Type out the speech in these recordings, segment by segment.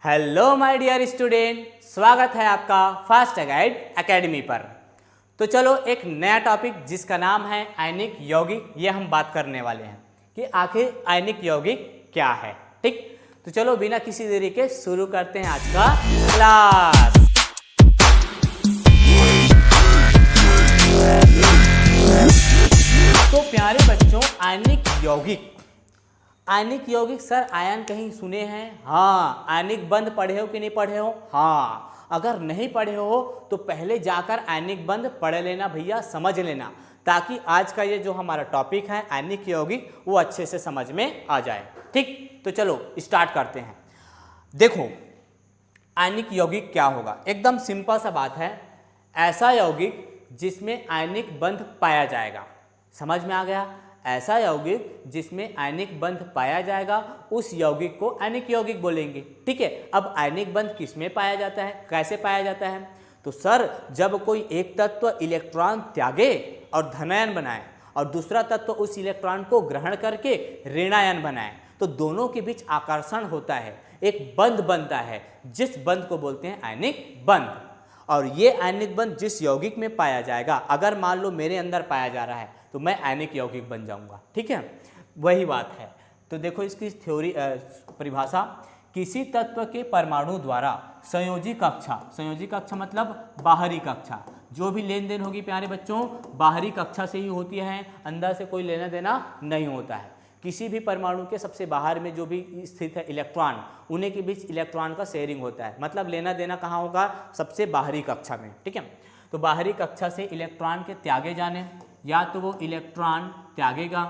Hello my dear student, स्वागत है आपका फास्ट गाइड एकेडमी पर। तो चलो एक नया टॉपिक जिसका नाम है आयनिक यौगिक, ये हम बात करने वाले हैं कि आखिर आयनिक यौगिक क्या है। ठीक, तो चलो बिना किसी देरी के शुरू करते हैं आज का क्लास। तो प्यारे बच्चों, आयनिक यौगिक सर आयन कहीं सुने हैं? हाँ। आयनिक बंध पढ़े हो कि नहीं पढ़े हो? हाँ। अगर नहीं पढ़े हो तो पहले जाकर आयनिक बंध पढ़ लेना भैया, समझ लेना, ताकि आज का ये जो हमारा टॉपिक है आयनिक यौगिक वो अच्छे से समझ में आ जाए। ठीक, तो चलो स्टार्ट करते हैं। देखो आयनिक यौगिक क्या होगा, एकदम सिंपल सा बात है। ऐसा यौगिक जिसमें आयनिक बंध पाया जाएगा। समझ में आ गया? ऐसा यौगिक जिसमें आयनिक बंध पाया जाएगा उस यौगिक को आयनिक यौगिक बोलेंगे। ठीक है, अब आयनिक बंध किसमें पाया जाता है, कैसे पाया जाता है? तो सर जब कोई एक तत्व इलेक्ट्रॉन त्यागे और धनायन बनाए और दूसरा तत्व उस इलेक्ट्रॉन को ग्रहण करके ऋणायन बनाए, तो दोनों के बीच आकर्षण होता है, एक बंध बनता है, जिस बंध को बोलते हैं आयनिक बंध। और ये आयनिक बंध जिस यौगिक में पाया जाएगा, अगर मान लो मेरे अंदर पाया जा रहा है तो मैं आयनिक यौगिक बन जाऊंगा। ठीक है, वही बात है। तो देखो इसकी थ्योरी परिभाषा, किसी तत्व के परमाणु द्वारा संयोजी कक्षा मतलब बाहरी कक्षा, जो भी लेन देन होगी प्यारे बच्चों बाहरी कक्षा से ही होती है, अंदर से कोई लेना देना नहीं होता है। किसी भी परमाणु के सबसे बाहर में जो भी स्थित है इलेक्ट्रॉन, उन्हीं के बीच इलेक्ट्रॉन का शेयरिंग होता है, मतलब लेना देना कहाँ होगा? सबसे बाहरी कक्षा में। ठीक है, तो बाहरी कक्षा से इलेक्ट्रॉन के त्यागे जाने, या तो वो इलेक्ट्रॉन त्यागेगा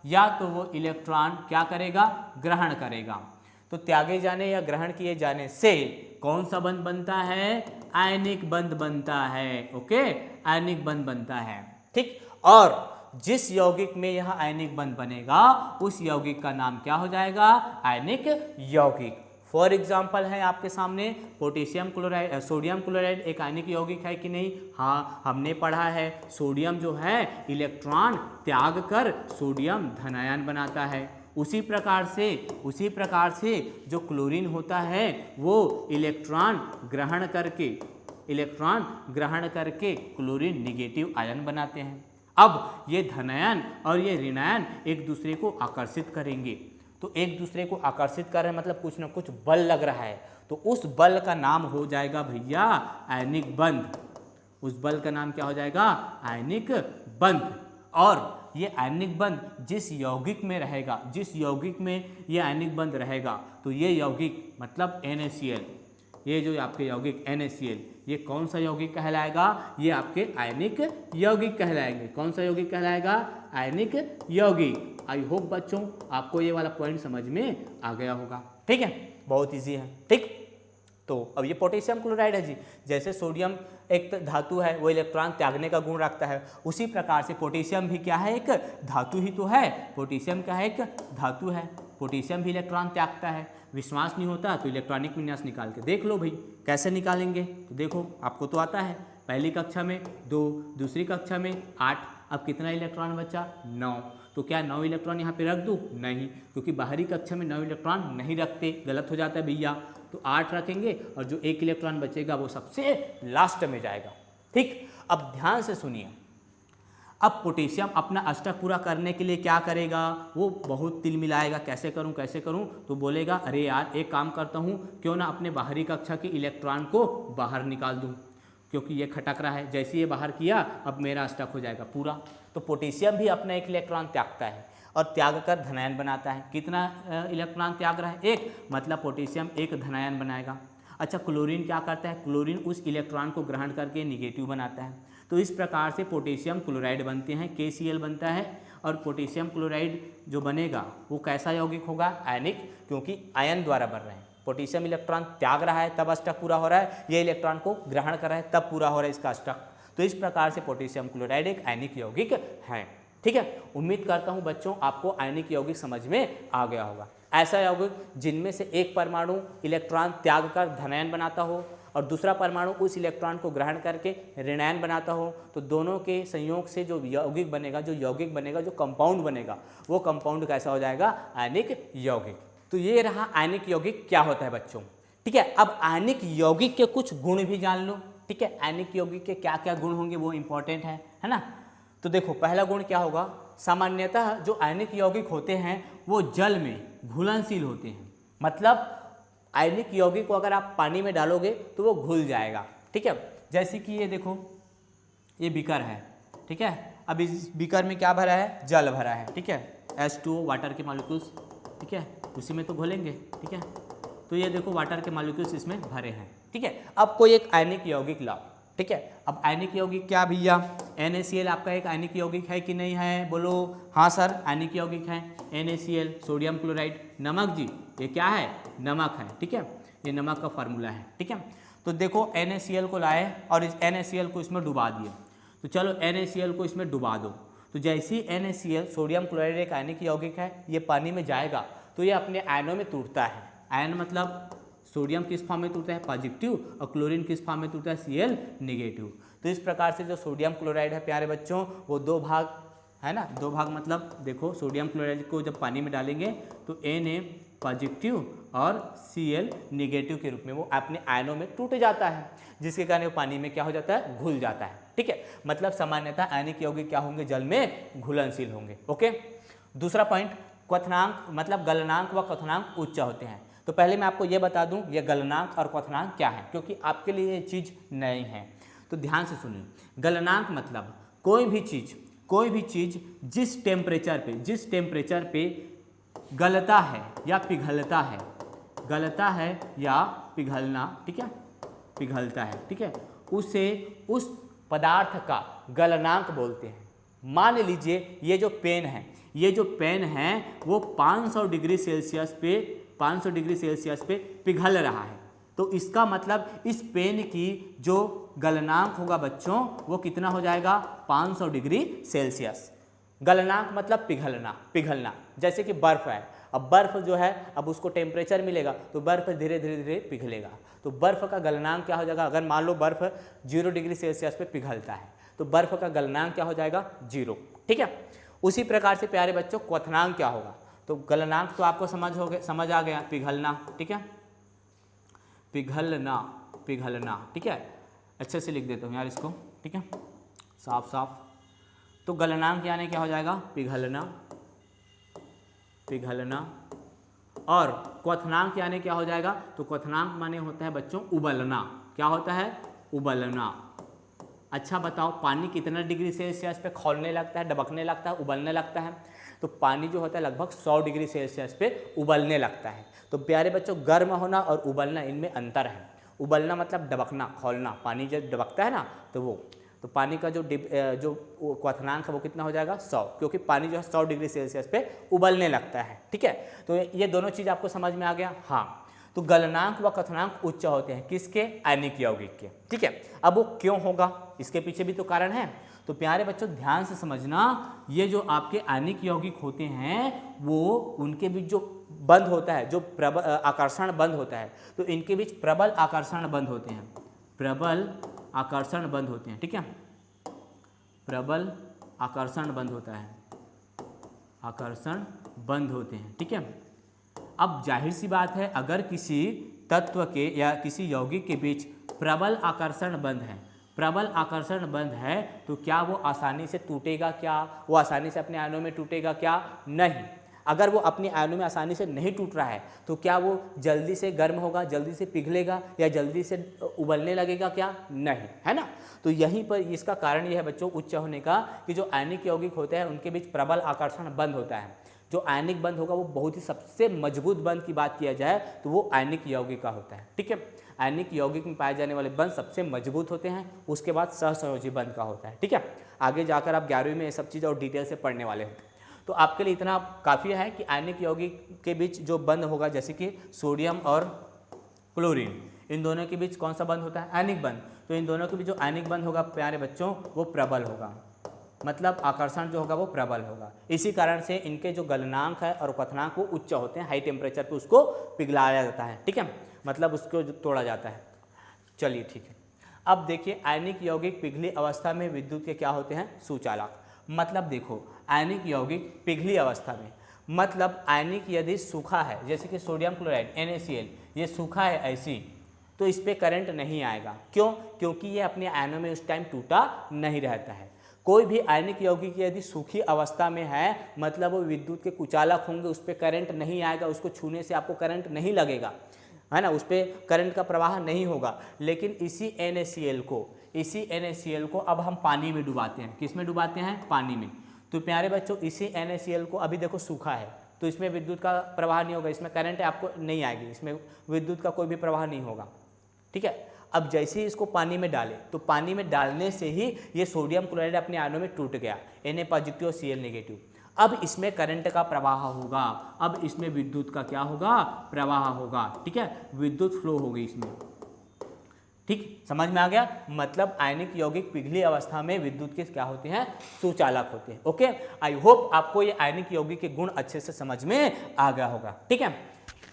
या तो वो इलेक्ट्रॉन क्या करेगा? ग्रहण करेगा। तो त्यागे जाने या ग्रहण किए जाने से कौन सा बंध बनता है? आयनिक बंध बनता है। ओके, आयनिक बंध बनता है। ठीक, और जिस यौगिक में यह आयनिक बंध बनेगा उस यौगिक का नाम क्या हो जाएगा? आयनिक यौगिक। फॉर एग्जाम्पल है आपके सामने पोटेशियम क्लोराइड, सोडियम क्लोराइड एक आयनिक यौगिक है कि नहीं? हाँ, हमने पढ़ा है। सोडियम जो है इलेक्ट्रॉन त्याग कर सोडियम धनायन बनाता है। उसी प्रकार से जो क्लोरीन होता है वो इलेक्ट्रॉन ग्रहण करके क्लोरीन निगेटिव आयन बनाते हैं। अब ये धनायन और ये ऋणायन एक दूसरे को आकर्षित करेंगे, तो एक दूसरे को आकर्षित कर रहे हैं मतलब कुछ ना कुछ बल लग रहा है, तो उस बल का नाम हो जाएगा भैया आयनिक बंध। उस बल का नाम क्या हो जाएगा? आयनिक बंध। और ये आयनिक बंध जिस यौगिक में रहेगा, जिस यौगिक में ये आयनिक बंध रहेगा, तो ये यौगिक मतलब NaCl, ये जो आपके यौगिक NaCl, ये कौन सा यौगिक कहलाएगा? ये आपके आयनिक यौगिक कहलाएंगे। कौन सा यौगिक कहलाएगा? आयनिक यौगिक। आई होप बच्चों आपको ये वाला पॉइंट समझ में आ गया होगा। ठीक है, बहुत इजी है। ठीक, तो अब ये पोटेशियम क्लोराइड है जी, जैसे सोडियम एक धातु है, वो इलेक्ट्रॉन त्यागने का गुण रखता है, उसी प्रकार से पोटेशियम भी क्या है? एक धातु ही तो है। पोटेशियम क्या है? एक धातु है। पोटेशियम भी इलेक्ट्रॉन त्यागता है। विश्वास नहीं होता तो इलेक्ट्रॉनिक विन्यास निकाल के देख लो भाई, कैसे निकालेंगे? तो देखो आपको तो आता है, पहली कक्षा में 2, दूसरी कक्षा में 8, अब कितना इलेक्ट्रॉन बचा? 9। तो क्या 9 इलेक्ट्रॉन यहाँ पे रख दूँ? नहीं, क्योंकि बाहरी कक्षा में 9 इलेक्ट्रॉन नहीं रखते, गलत हो जाता है भैया। तो 8 रखेंगे और जो 1 इलेक्ट्रॉन बचेगा वो सबसे लास्ट में जाएगा। ठीक, अब ध्यान से सुनिए। अब पोटेशियम अपना अष्टक पूरा करने के लिए क्या करेगा? वो बहुत तिल मिलाएगा, कैसे करूं? तो बोलेगा अरे यार एक काम करता हूं, क्यों ना अपने बाहरी कक्षा के इलेक्ट्रॉन को बाहर निकाल दूं, क्योंकि ये खटक रहा है। जैसे ये बाहर किया अब मेरा अष्टक हो जाएगा पूरा। तो पोटेशियम भी अपना 1 इलेक्ट्रॉन त्यागता है और त्याग कर धनायन बनाता है। कितना इलेक्ट्रॉन त्याग रहा है? 1, मतलब पोटेशियम 1 धनायन बनाएगा। अच्छा, क्लोरीन क्या करता है? क्लोरीन उस इलेक्ट्रॉन को ग्रहण करके निगेटिव बनाता है। तो इस प्रकार से पोटेशियम क्लोराइड बनते हैं, KCl बनता है। और पोटेशियम क्लोराइड जो बनेगा वो कैसा यौगिक होगा? आयनिक, क्योंकि आयन द्वारा बन रहे हैं। पोटेशियम इलेक्ट्रॉन त्याग रहा है तब अष्टक पूरा हो रहा है, ये इलेक्ट्रॉन को ग्रहण कर रहा है तब पूरा हो रहा है इसका अष्टक। तो इस प्रकार से पोटेशियम क्लोराइड एक आयनिक यौगिक है। ठीक है, उम्मीद करता हूँ बच्चों आपको आयनिक यौगिक समझ में आ गया होगा। ऐसा यौगिक जिनमें से एक परमाणु इलेक्ट्रॉन त्याग कर धनायन बनाता हो और दूसरा परमाणु उस इलेक्ट्रॉन को ग्रहण करके ऋणायन बनाता हो, तो दोनों के संयोग से जो यौगिक बनेगा, जो कंपाउंड बनेगा, वो कंपाउंड कैसा हो जाएगा? आयनिक यौगिक। तो ये रहा आयनिक यौगिक क्या होता है बच्चों। ठीक है। अब आयनिक यौगिक के कुछ गुण भी जान लो, ठीक है। आयनिक यौगिक के क्या क्या गुण होंगे वो इंपॉर्टेंट है ना। तो देखो पहला गुण क्या होगा, सामान्यतः जो आयनिक यौगिक होते हैं वो जल में घुलनशील होते हैं। मतलब आयनिक यौगिक को अगर आप पानी में डालोगे तो वो घुल जाएगा, ठीक है। जैसे कि ये देखो, ये बीकर है, ठीक है। अब इस बीकर में क्या भरा है, जल भरा है, ठीक है। H2O वाटर के मॉलिक्यूल्स, ठीक है, उसी में तो घोलेंगे, ठीक है। तो ये देखो वाटर के मॉलिक्यूल्स इसमें भरे हैं, ठीक है। अब कोई एक आयनिक यौगिक लाओ, ठीक है। अब आयनिक यौगिक क्या भैया, NaCl आपका एक आयनिक यौगिक है कि नहीं है, बोलो हाँ सर आयनिक यौगिक है। NaCl सोडियम क्लोराइड, नमक जी ये क्या है, नमक है, ठीक है। ये नमक का फार्मूला है, ठीक है। तो देखो NaCl को लाए और इस NaCl को इसमें डुबा दिए, तो चलो NaCl को इसमें डुबा दो। तो जैसे ही NaCl सोडियम क्लोराइड एक आयनिक यौगिक है, ये पानी में जाएगा तो ये अपने आयनों में टूटता है। आयन मतलब सोडियम किस फॉर्म में टूटता है, पॉजिटिव, और क्लोरीन किस फॉर्म में टूटता है, Cl नेगेटिव। तो इस प्रकार से जो सोडियम क्लोराइड है प्यारे बच्चों वो दो भाग है ना, दो भाग मतलब देखो सोडियम क्लोराइड को जब पानी में डालेंगे तो Na पॉजिटिव और Cl नेगेटिव के रूप में वो अपने आयनों में टूट जाता है, जिसके कारण वो पानी में क्या हो जाता है, घुल जाता है, ठीक है। मतलब सामान्यतः आयनिक यौगिक क्या होंगे, जल में घुलनशील होंगे, ओके। दूसरा पॉइंट, क्वथनांक मतलब गलनांक व क्वथनांक उच्च होते हैं। तो पहले मैं आपको ये बता दूं ये गलनांक और क्वथनांक क्या है, क्योंकि आपके लिए ये चीज़ नई है, तो ध्यान से सुनिए। गलनांक मतलब कोई भी चीज़ जिस टेम्परेचर पे गलता है या पिघलता है, गलता है या पिघलना, ठीक है, पिघलता है, ठीक है, उसे उस पदार्थ का गलनांक बोलते हैं। मान लीजिए ये जो पेन है वो 500 डिग्री सेल्सियस पे पिघल रहा है, तो इसका मतलब इस पेन की जो गलनांक होगा बच्चों वो कितना हो जाएगा, 500 डिग्री सेल्सियस। गलनांक मतलब पिघलना। जैसे कि बर्फ है, अब बर्फ जो है अब उसको टेम्परेचर मिलेगा तो बर्फ धीरे धीरे पिघलेगा, तो बर्फ का गलनांक क्या हो जाएगा, अगर मान लो बर्फ 0 डिग्री सेल्सियस पे पिघलता है तो बर्फ का गलनांक क्या हो जाएगा, 0, ठीक है। उसी प्रकार से प्यारे बच्चों क्वथनांक क्या होगा, तो गलनांक तो आपको समझ आ गया, पिघलना, ठीक है, पिघलना, ठीक है। अच्छे से लिख देता हूँ यार इसको, ठीक है, साफ। तो गलनांक यानी क्या हो जाएगा, पिघलना। और क्वथनांक यानी क्या हो जाएगा, तो क्वथनांक माने होता है बच्चों उबलना। क्या होता है, उबलना। अच्छा बताओ पानी कितना डिग्री सेल्सियस पे खौलने लगता है, डबकने लगता है, उबलने लगता है, तो पानी जो होता है लगभग 100 डिग्री सेल्सियस पे उबलने लगता है। तो प्यारे बच्चों गर्म होना और उबलना इनमें अंतर है। उबलना मतलब डबकना, खौलना, पानी जब डबकता है ना तो पानी का जो क्वथनांक है वो कितना हो जाएगा, 100, क्योंकि पानी जो है 100 डिग्री सेल्सियस पे उबलने लगता है, ठीक है। तो ये दोनों चीज़ आपको समझ में आ गया, हाँ। तो गलनांक व क्वथनांक उच्च होते हैं किसके, आयनिक यौगिक के, ठीक है। अब वो क्यों होगा, इसके पीछे भी तो कारण है। तो प्यारे बच्चों ध्यान से समझना, ये जो आपके आयनिक यौगिक होते हैं वो उनके बीच जो बंध होता है, जो आकर्षण बंध होता है, तो इनके बीच प्रबल आकर्षण बंध होते हैं, प्रबल आकर्षण बंध होते हैं, ठीक है। प्रबल आकर्षण बंध होता है, आकर्षण बंध होते हैं, ठीक है। अब जाहिर सी बात है अगर किसी तत्व के या किसी यौगिक के बीच प्रबल आकर्षण बंध है तो क्या वो आसानी से टूटेगा, क्या वो आसानी से अपने आयनों में टूटेगा, क्या नहीं। अगर वो अपने आयनों में आसानी से नहीं टूट रहा है तो क्या वो जल्दी से गर्म होगा, जल्दी से पिघलेगा या जल्दी से उबलने लगेगा, क्या नहीं, है ना। तो यहीं पर इसका कारण यह है बच्चों उच्च होने का कि जो आयनिक यौगिक होते हैं उनके बीच प्रबल आकर्षण बंध होता है। जो आयनिक बंध होगा वो बहुत ही सबसे मजबूत बंध की बात किया जाए तो वो आयनिक यौगिक का होता है, ठीक है। आयनिक यौगिक में पाए जाने वाले बंध सबसे मजबूत होते हैं, उसके बाद सहसंयोजी बंध का होता है, ठीक है। आगे जाकर आप 11वीं में ये सब चीज़ और डिटेल से पढ़ने वाले हो, तो आपके लिए इतना काफ़ी है कि आयनिक यौगिक के बीच जो बंध होगा जैसे कि सोडियम और क्लोरीन, इन दोनों के बीच कौन सा बंध होता है, आयनिक बंध। तो इन दोनों के बीच जो आयनिक बंध होगा प्यारे बच्चों वो प्रबल होगा, मतलब आकर्षण जो होगा वो प्रबल होगा। इसी कारण से इनके जो गलनांक है और क्वथनांक वो उच्च होते हैं, हाई टेम्परेचर पे उसको पिघलाया जाता है, ठीक है, मतलब उसको तोड़ा जाता है। चलिए ठीक है। अब देखिए आयनिक यौगिक पिघली अवस्था में विद्युत के क्या होते हैं, सुचालक। मतलब देखो आयनिक यौगिक पिघली अवस्था में, मतलब आयनिक यदि सूखा है जैसे कि सोडियम क्लोराइड NaCl, ये सूखा है ऐसी, तो इस पर करंट नहीं आएगा। क्यों? क्योंकि ये अपने आयनों में उस टाइम टूटा नहीं रहता है। कोई भी आयनिक यौगिक यदि सूखी अवस्था में है मतलब वो विद्युत के कुचालक होंगे, उस पर करंट नहीं आएगा, उसको छूने से आपको करंट नहीं लगेगा, है ना, उस पर करंट का प्रवाह नहीं होगा। लेकिन इसी NaCl को अब हम पानी में डुबाते हैं। किस में डुबाते हैं? पानी में। तो प्यारे बच्चों इसी NaCl को अभी देखो सूखा है तो इसमें विद्युत का प्रवाह नहीं होगा, इसमें करंट आपको नहीं आएगी, इसमें विद्युत का कोई भी प्रवाह नहीं होगा। ठीक है। अब जैसे ही इसको पानी में डालें तो पानी में डालने से ही ये सोडियम क्लोराइड अपने आयनों में टूट गया, Na पॉजिटिव और Cl नेगेटिव। अब इसमें करंट का प्रवाह होगा, अब इसमें विद्युत का क्या होगा? प्रवाह होगा। ठीक है, विद्युत फ्लो होगी इसमें। ठीक, समझ में आ गया? मतलब आयनिक यौगिक पिघली अवस्था में विद्युत के क्या होते हैं? सुचालक होते हैं। ओके, आई होप आपको ये आयनिक यौगिक के गुण अच्छे से समझ में आ गया होगा। ठीक है,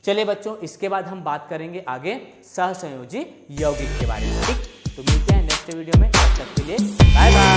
चलिए बच्चों इसके बाद हम बात करेंगे आगे सहसंयोजी यौगिक के बारे में। ठीक, तो मिलते हैं नेक्स्ट वीडियो में, तब तक के लिए बाय बाय।